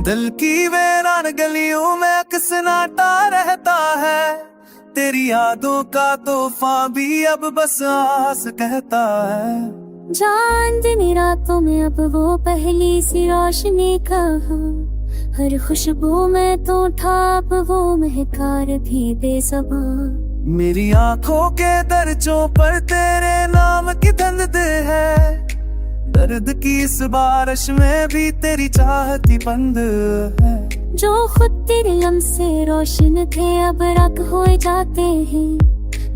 दिल की वीरान गलियों में अक्सनाटा रहता है। तेरी यादों का तूफान भी अब बस आस कहता है। चांदनी रातों में अब वो पहली सी रोशनी कहा, हर खुशबू में तो ठाप वो महकार भी बेज़बा। मेरी आंखों के दर्जों पर तेरे नाम की धंध है, दर्द की इस बारिश में भी तेरी चाहती बंद है। जो खुद तेरे लम्से रोशन थे अब राख हो जाते हैं,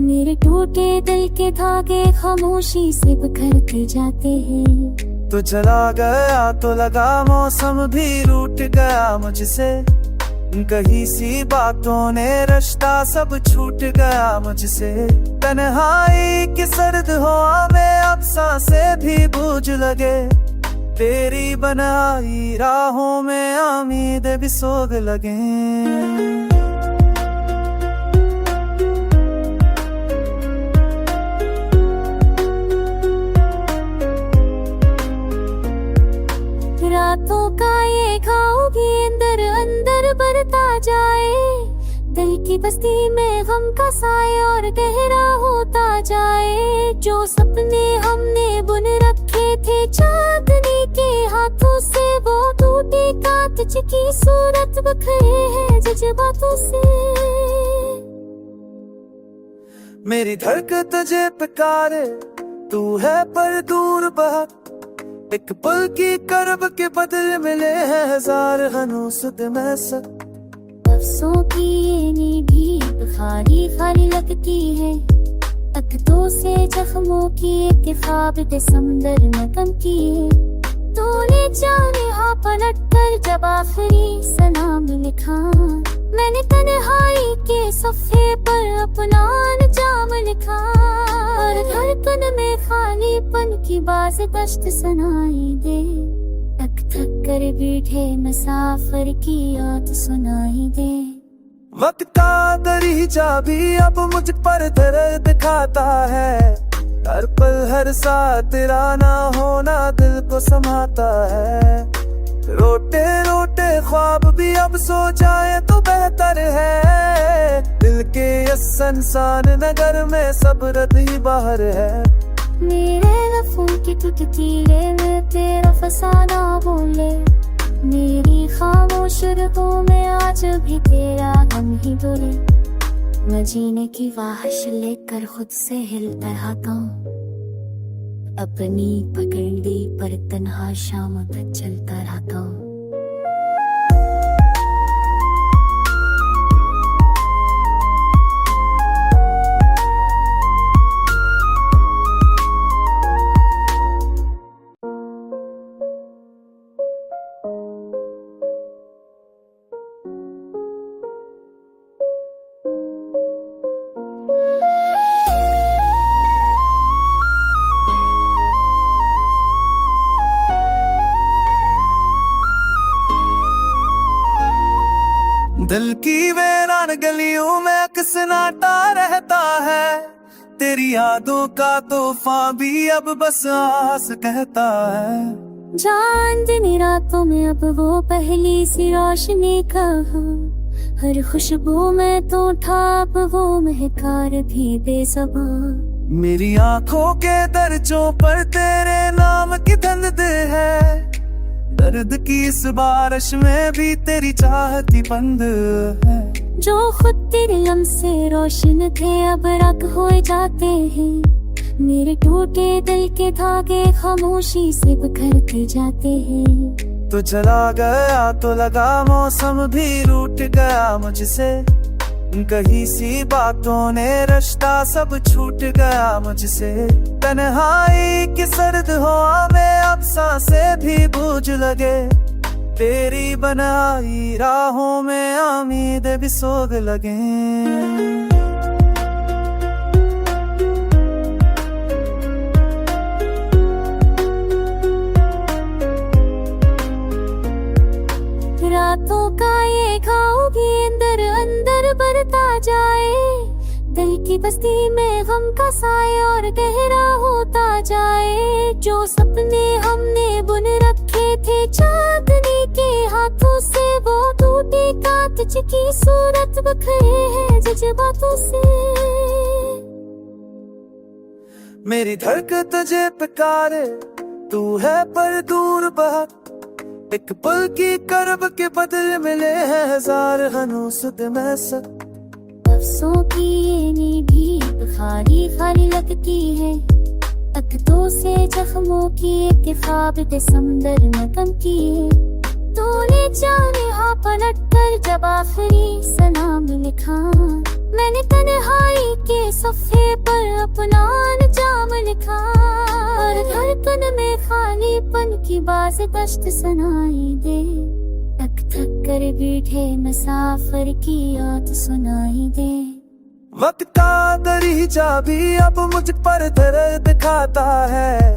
मेरे टूटे दिल के धागे खामोशी से बिखरते जाते हैं। तू चला गया तो लगा मौसम भी रूठ गया मुझसे, कहीं सी बातों ने रिश्ता सब छूट गया मुझसे। तन्हाई की सर्द हवा में अब सांसें भी बूझ लगे, तेरी बनाई राहों में उम्मीद भी सोग लगे। रातों का ये घाव भी अंदर अंदर बढ़ता जाए, दिल की बस्ती में गम का साया और गहरा होता जाए। जो सपने हमने बुन रखे थे चांदनी के हाथों से, वो टूटे कांच की सूरत बखरे हैं जज्बातों से। मेरी धड़कन तुझे पुकारे, तू है पर दूर बहुत, एक पल की करब के बदले मिले हैं हजार हनूसत में सब। लफ्ज़ों की ये नींदी खाली खाली लगती है, तख्तों से जख्मों की एक ख्वाब समंदर में कम की है। तूने जाने हाँ पलट कर जब आखिरी सलाम लिखा, मैंने तन्हाई के सफ़े पर अपना अंजाम लिखा। और धड़कन में खालीपन की बाज़ दश्त सुनाई दे, थक थक कर बैठे मुसाफिर की याद सुनाई दे। वक्त का दरीचा भी अब मुझ पर दर्द खाता है, हर पल हर साथ तेरा ना होना दिल को समाता है। रोटे रोटे ख्वाब भी अब सो जाए तो बेहतर है, दिल के इस सुनसान नगर में सब रत ही बाहर है। मेरे लफ्ज़ों की टूटती में तेरा फसाना बोले, मेरी खामोश रातों में आज भी तेरा गम ही डोले। मैं जीने की ख्वाहिश लेकर खुद से हिलता रहता हूँ, अपनी पकड़ ली पर तन्हा शाम तक चलता रहता हूँ। दिल की वीरान गलियों में अक्सनाटा रहता है, तेरी यादों का तूफान भी अब बस आस कहता है। चांदनी रातों में अब वो पहली सी रोशनी कहा, हर खुशबू में तो ठाप वो महकार भी बेज़बा। मेरी आंखों के दर्जों पर तेरे नाम की धंध है, दर्द की इस बारिश में भी तेरी चाहती बंद है। जो खुद तेरे लम्से रोशन थे अब राख हो जाते हैं, मेरे टूटे दिल के धागे खामोशी से बिखरते जाते हैं। तू चला गया तो लगा मौसम भी रूठ गया मुझसे, कहीं सी बातों ने रिश्ता सब छूट गया मुझसे। तन्हाई की सर्द हवा में अब सांसें भी बूझ लगे, तेरी बनाई राहों में उम्मीद भी सोग लगे। रातों का ये घाव भी अंदर अंदर बढ़ता जाए, दिल की बस्ती में गम का साया और गहरा होता जाए। जो सपने हमने बुन रखे थे चांदनी के हाथों से, तुझकी सूरत बखरे है जज्बातों से। मेरी धड़कन तुझे पुकारे, तू है पर दूर बहुत। एक पल की करब के बदले मिले हैं हजार हनूसत में सब। लफ्ज़ों की ये नींद खाली खाली लगती है, तख्तों से जख्मों की एक ख्वाब समंदर में कम की है। तूने जाने हाँ पलट कर जब आखिरी सलाम लिखा, मैंने तन्हाई के सफ़े पर अपना अंजाम लिखा। और धड़कन में खालीपन की बाज़ दश्त सुनाई दे, थक थक कर बैठे मुसाफिर की याद सुनाई दे। वक्त का दरीचा भी अब मुझ पर दर्द खाता है,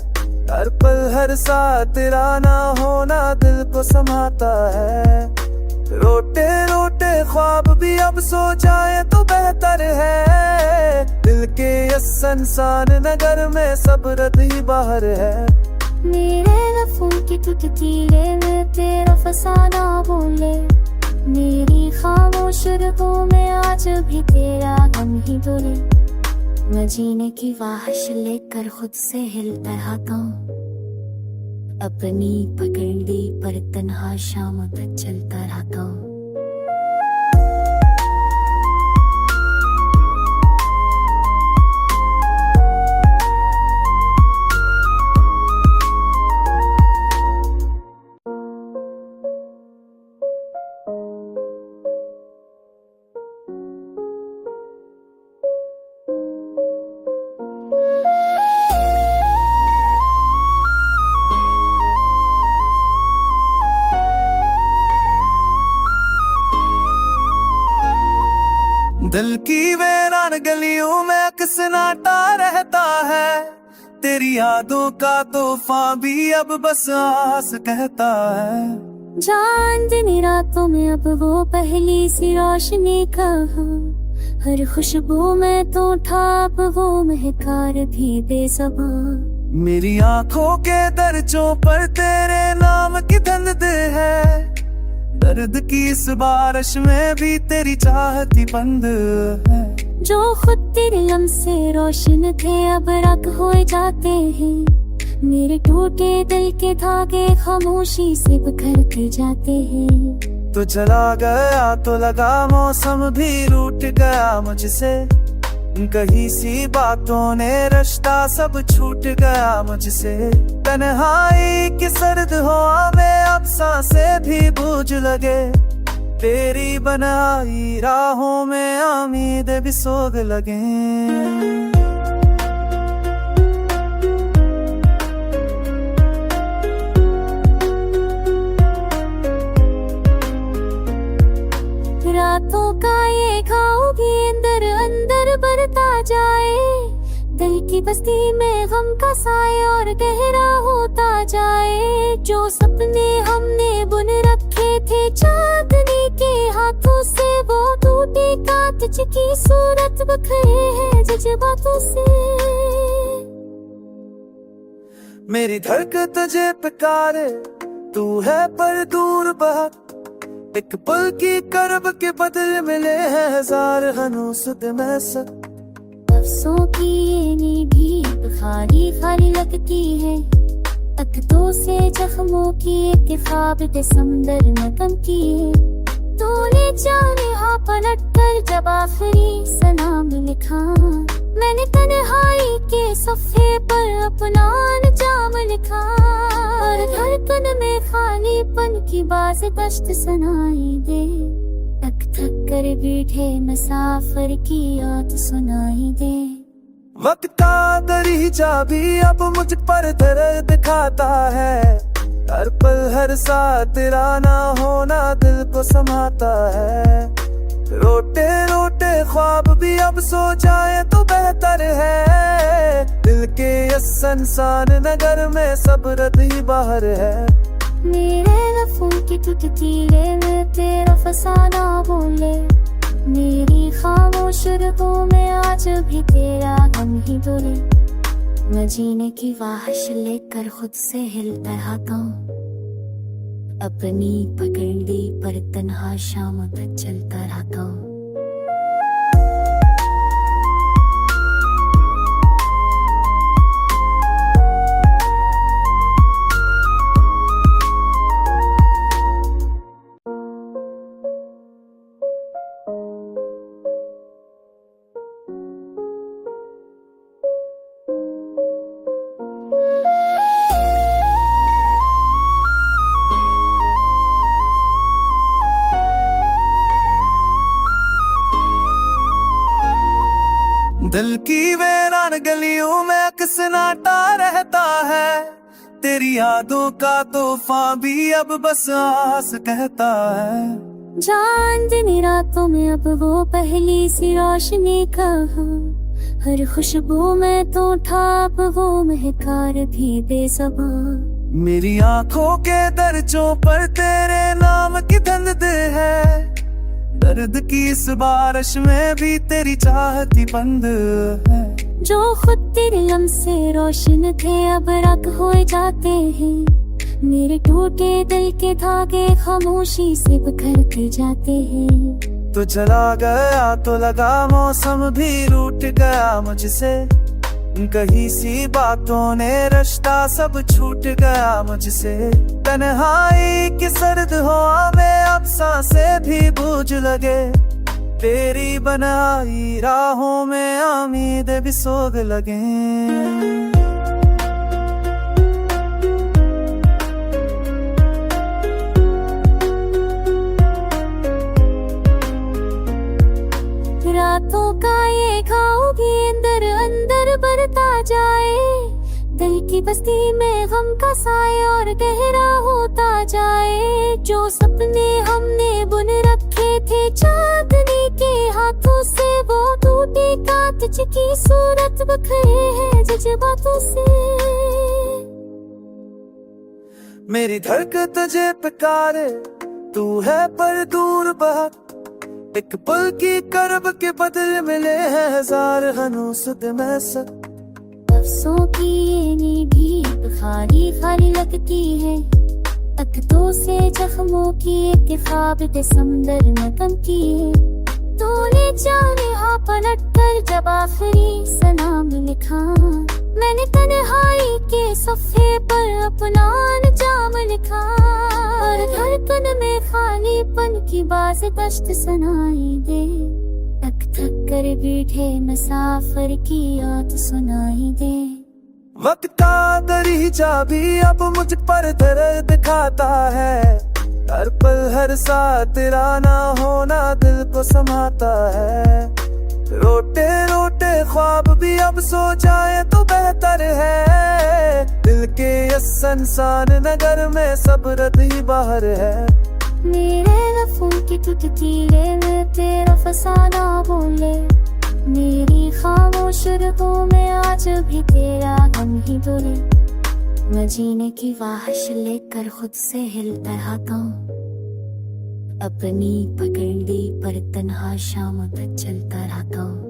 हर पल हर साथ तेरा ना होना दिल को समाता है। रोटे रोटे ख्वाब भी अब सो जाए तो बेहतर है, दिल के इस सुनसान नगर में सब्रत ही बाहर है। मेरे लफ्ज़ों की टुटकीले में तेरा फसाना बोले, मेरी खामोश रुहों में आज भी तेरा गम ही डोले। मैं जीने की ख्वाहिश लेकर खुद से हिलता रहता हूँ, अपनी पगडंडी पर तन्हा शाम तक चलता रहता हूँ। दिल की वीरान गलियों में अक्सनाटा रहता है, तेरी यादों का तूफान भी अब बस आस कहता है। चांदनी रातों में अब वो पहली सी रोशनी कहा, हर खुशबू में तो था अब वो महकार भी बेज़बान। मेरी आंखों के दर्जों पर तेरे नाम की धंध है, दर्द की इस बारिश में भी तेरी चाहती बंद है। जो खुद तेरे लम से रोशन थे अब राख हो जाते हैं, मेरे टूटे दिल के धागे खामोशी से बिखरते जाते हैं। तू चला गया तो लगा मौसम भी रूठ गया मुझसे, कहीं सी बातों ने रिश्ता सब छूट गया मुझसे। तन्हाई की सर्द हवा में अब सांसें भी बूझ लगे, तेरी बनाई राहों में उम्मीद भी सोग लगे। रातों का ये घाव भी अंदर अंदर बढ़ता जाए, दिल की बस्ती में गम का साया और गहरा होता जाए। जो सपने हमने बुन रखे थे चांदनी के हाथों से, वो टूटे कांच की सूरत बखरे है जज्बातों से। मेरी धड़कन तुझे पुकारे, तू है पर दूर बहुत। एक पल की करब के बदले मिले हैं हजार हनूसत में सब। लफ्ज़ों की ये नींद खाली खाली लगती है, तख्तों से जख्मों की एक ख्वाब समंदर में कम की है। तूने जाने हाँ पलट कर जब आखिरी सलाम लिखा, मैंने तन्हाई के सफ़े पर अपना अंजाम लिखा। और धड़कन में खालीपन की बाज़ दश्त सुनाई दे, थक थक कर बैठे मुसाफिर की याद सुनाई दे। वक्त का दरीचा भी अब मुझ पर दर्द खाता है, हर पल हर साथ तेरा ना होना दिल को समाता है। रोटे रोटे ख्वाब भी अब सो जाए तो बेहतर है, दिल के इस सुनसान नगर में सब्रत ही बाहर है। मेरे लफ्ज़ों की टुटकीले में तेरा फसाना बोले, मेरी खामोश रुहों में आज भी तेरा गम ही डोले। मैं जीने की ख्वाहिश लेकर खुद से हिलता रहता हूँ, अपनी पकड़ ली पर तन्हा शाम तक चलता रहता हूँ। दिल की वीरान गलियों में अक्सनाटा रहता है, तेरी यादों का तूफान भी अब बस आस कहता है। चांदनी रातों में अब वो पहली सी रोशनी कहा, हर खुशबू में तो ठाप वो महकार भी बेज़बा। मेरी आंखों के दर्जों पर तेरे नाम की धंध है, दर्द की इस बारिश में भी तेरी चाहती बंद है। जो खुद तेरे लम्से रोशन थे अब राख हो जाते हैं, मेरे टूटे दिल के धागे खामोशी से बिखरते जाते हैं। तू चला गया तो लगा मौसम भी रूठ गया मुझसे, कहीं सी बातों ने रिश्ता सब छूट गया मुझसे। तन्हाई की सर्द हवा में अब सांसें भी बूझ लगे, तेरी बनाई राहों में उम्मीद भी सोग लगे। रातों का ये घाव भी अंदर अंदर बढ़ता जाए, दिल की बस्ती में गम का साया और गहरा होता जाए। जो सपने हमने बुन रखे थे चांदनी के हाथों से, वो टूटे कांच की सूरत बखरे हैं जज्बातों से। मेरी धड़कन तुझे पुकारे, तू है पर दूर बहुत, एक पल की करब के बदले मिले हैं हजार हनूसत में सब। अफसों की ये नींद खाली खाली लगती है, तख्तों से जख्मों की एक ख्वाब समंदर में कम की है। तूने जाने हाँ पलट कर जब आखिरी सलाम लिखा, मैंने तन्हाई के सफ़े पर अपना अंजाम लिखा। और धड़कन में खालीपन की बाज़ दश्त सुनाई दे, थक थक कर बैठे मुसाफिर की याद सुनाई दे। वक्त का दरीचा भी अब मुझ पर दर्द खाता है, हर पल हर साथ तेरा ना होना दिल को समाता है। रोटे रोटे ख्वाब भी अब सो जाए तो बेहतर है, दिल के इस सुनसान नगर में सब रद ही बाहर है। मेरे लफ्ज़ों की टुटकीले में तेरा फसाना बोले, मेरी खामोश रातों में आज भी तेरा गम ही डोले। मैं जीने की ख्वाहिश लेकर खुद से हिलता रहता हूँ, अपनी पकड़ ली पर तन्हा शाम तक चलता रहता हूँ।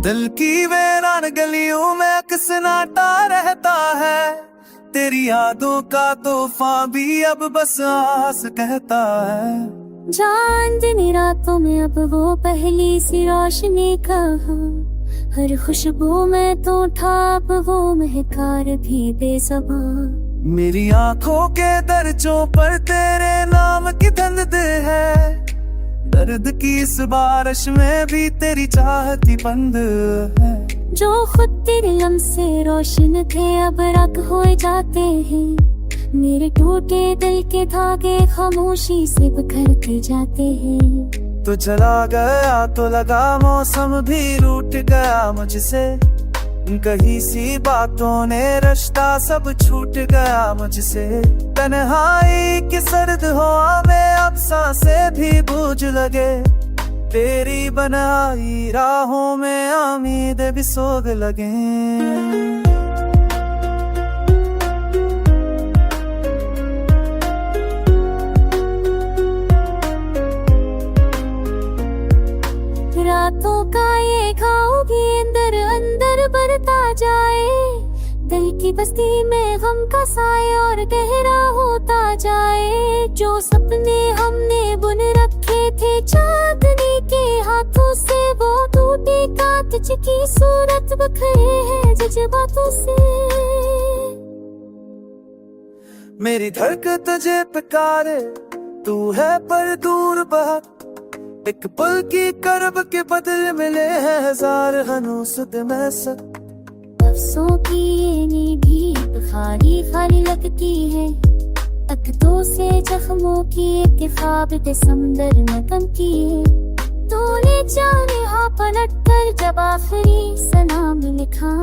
दिल की वीरान गलियों में अक्सनाटा रहता है, तेरी यादों का तूफान भी अब बस आस कहता है। चांदनी रातों में अब वो पहली सी रोशनी कहा, हर खुशबू में तो ठाप वो महकार भी बेज़बा। मेरी आंखों के दर्जों पर तेरे नाम की धंध है, दर्द की इस बारिश में भी तेरी चाहती बंद है। जो खुद तेरे लम्से रोशन थे अब राख हो जाते हैं, मेरे टूटे दिल के धागे खामोशी से बिखरते जाते हैं। तू चला गया तो लगा मौसम भी रूठ गया मुझसे, कही सी बातों ने रास्ता सब छूट गया मुझसे। तन्हाई की सर्द हवा में अब सांसें भी बूझ लगे। तेरी बनाई राहों में उम्मीद भी सोग लगे। रातों का ये घाव भी अंदर अंदर बढ़ता जाए। दिल की बस्ती में गम का साया और गहरा होता जाए। जो सपने हमने बुन रखे थे चांदनी के हाथों से, वो टूटे कांच की सूरत बखरे हैं जज्बातों से। मेरी धड़कन तुझे पुकारे, तू है पर दूर बहुत। एक पल की करब के बदले मिले हैं हजार हनूसत में सब। अफसों की ये नींद खाली खाली लगती है। तख्तों से जख्मों की एक ख्वाब समंदर में कम की है। तूने जाने हाँ पलट कर जब आखिरी सलाम लिखा,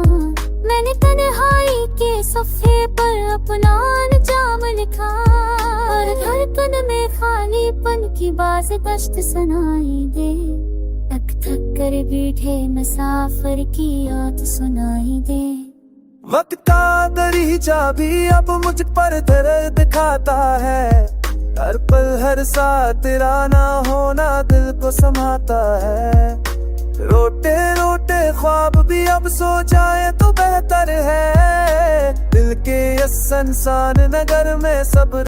मैंने तन्हाई के सफ़े पर अपना अंजाम लिखा। और धड़कन में खालीपन की बात दश्त सुनाई दे। थक थक कर बैठे मुसाफिर की याद सुनाई दे। वक्त का दरीचा भी अब मुझ पर दर्द खाता है। हर पल हर साथ तेरा ना होना दिल को समाता है। रोटे रोटे ख्वाब भी अब सो जाए तो बेहतर है। दिल के इस सुनसान नगर में सब